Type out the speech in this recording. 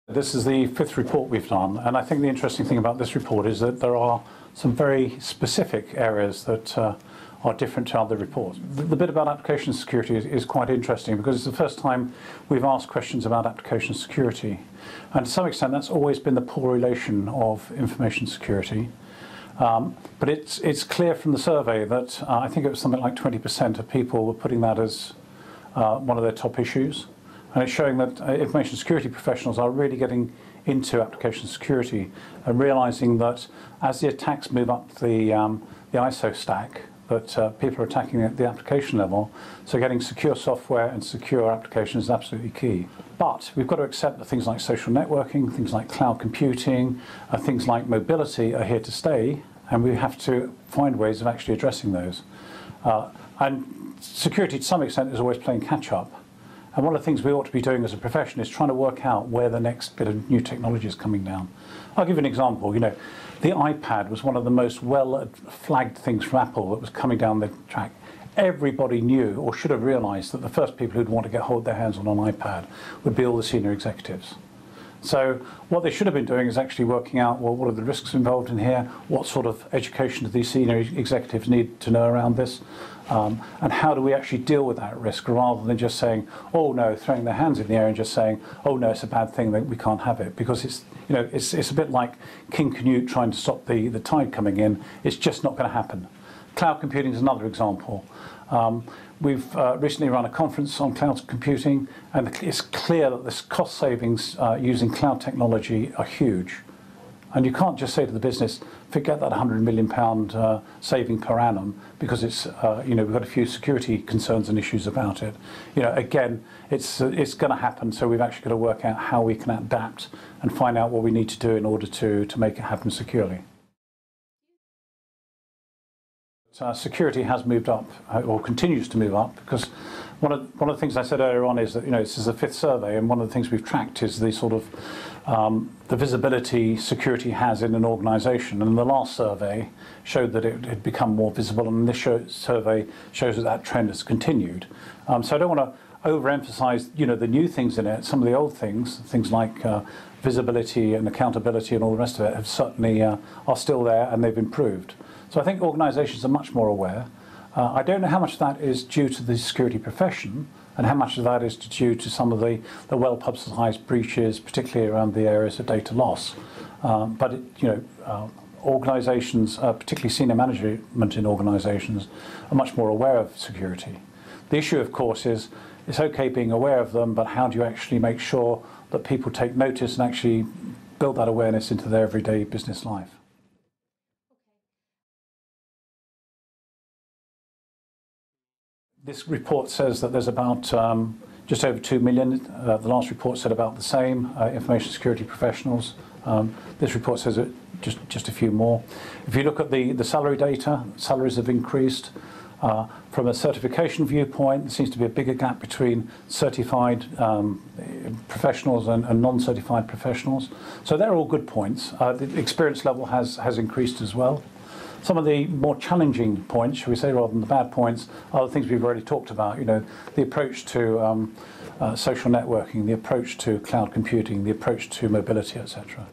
This is the fifth report we've done, and I think the interesting thing about this report is that there are some very specific areas that are different to other reports. The bit about application security is quite interesting because it's the first time we've asked questions about application security, and to some extent that's always been the poor relation of information security. But it's clear from the survey that I think it was something like 20% of people were putting that as one of their top issues. And it's showing that information security professionals are really getting into application security and realizing that as the attacks move up the ISO stack, that people are attacking at the application level, so getting secure software and secure applications is absolutely key. But we've got to accept that things like social networking, things like cloud computing, things like mobility are here to stay, and we have to find ways of actually addressing those. And security to some extent is always playing catch up. And one of the things we ought to be doing as a profession is trying to work out where the next bit of new technology is coming down. I'll give you an example. You know, the iPad was one of the most well-flagged things from Apple that was coming down the track. Everybody knew or should have realized that the first people who'd want to hold their hands on an iPad would be all the senior executives. So what they should have been doing is actually working out, well, what are the risks involved in here? What sort of education do these senior executives need to know around this? And how do we actually deal with that risk rather than just saying, oh no, throwing their hands in the air and just saying, oh no, it's a bad thing, that we can't have it. Because it's, you know, it's a bit like King Canute trying to stop the tide coming in. It's just not going to happen. Cloud computing is another example. We've recently run a conference on cloud computing, and it's clear that the cost savings using cloud technology are huge. And you can't just say to the business, forget that £100 million saving per annum because it's, you know, we've got a few security concerns and issues about it. You know, again, it's going to happen, so we've actually got to work out how we can adapt and find out what we need to do in order to make it happen securely. Security has moved up, or continues to move up, because one of the things I said earlier on is that, you know, this is the fifth survey, and one of the things we've tracked is the sort of the visibility security has in an organisation. And the last survey showed that it had become more visible, and this survey shows that that trend has continued. So I don't want to overemphasise, you know, the new things in it. Some of the old things like visibility and accountability and all the rest of it, have certainly are still there, and they've improved. So I think organisations are much more aware. I don't know how much of that is due to the security profession and how much of that is due to some of the well-publicised breaches, particularly around the areas of data loss. But you know, organisations, particularly senior management in organisations, are much more aware of security. The issue, of course, is it's okay being aware of them, but how do you actually make sure that people take notice and actually build that awareness into their everyday business life? This report says that there's about just over 2 million. The last report said about the same information security professionals. This report says it just a few more. If you look at the salary data, salaries have increased. From a certification viewpoint, there seems to be a bigger gap between certified professionals and non-certified professionals. So they're all good points. The experience level has increased as well. Some of the more challenging points, shall we say, rather than the bad points, are the things we've already talked about. You know, the approach to social networking, the approach to cloud computing, the approach to mobility, etc.